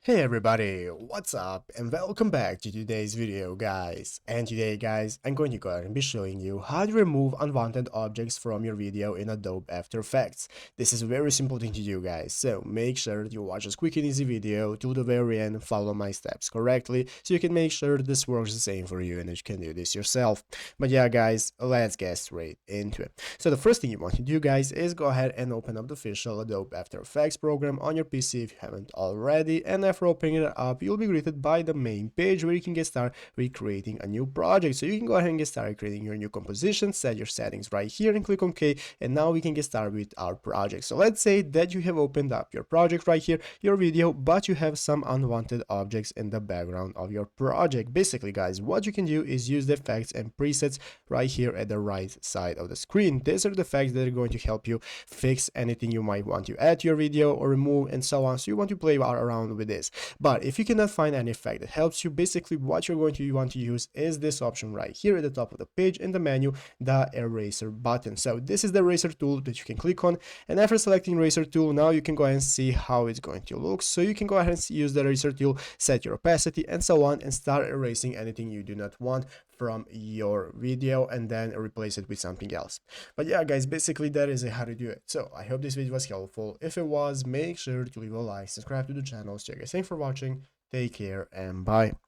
Hey everybody, what's up and welcome back to today's video guys. And today guys, I'm going to go ahead and be showing you how to remove unwanted objects from your video in Adobe After Effects. This is a very simple thing to do guys, so make sure that you watch this quick and easy video to the very end and follow my steps correctly so you can make sure this works the same for you and that you can do this yourself. But yeah guys, let's get straight into it. So the first thing you want to do guys is go ahead and open up the official Adobe After Effects program on your PC if you haven't already, and after opening it up, you'll be greeted by the main page where you can get started with creating a new project. So you can go ahead and get started creating your new composition, set your settings right here and click OK, and now we can get started with our project. So let's say that you have opened up your project right here, your video, but you have some unwanted objects in the background of your project. Basically guys, what you can do is use the effects and presets right here at the right side of the screen. These are the effects that are going to help you fix anything you might want to add to your video or remove and so on. So you want to play around with this. But if you cannot find any effect that helps you, basically what you're going to want to use is this option right here at the top of the page in the menu, the eraser button. So this is the eraser tool that you can click on, and after selecting eraser tool, now you can go ahead and see how it's going to look. So you can go ahead and use the eraser tool, set your opacity and so on, and start erasing anything you do not want from your video and then replace it with something else. But yeah guys, basically that is how to do it. So I hope this video was helpful. If it was, make sure to leave a like, subscribe to the channel. So guys, thanks for watching, take care and bye.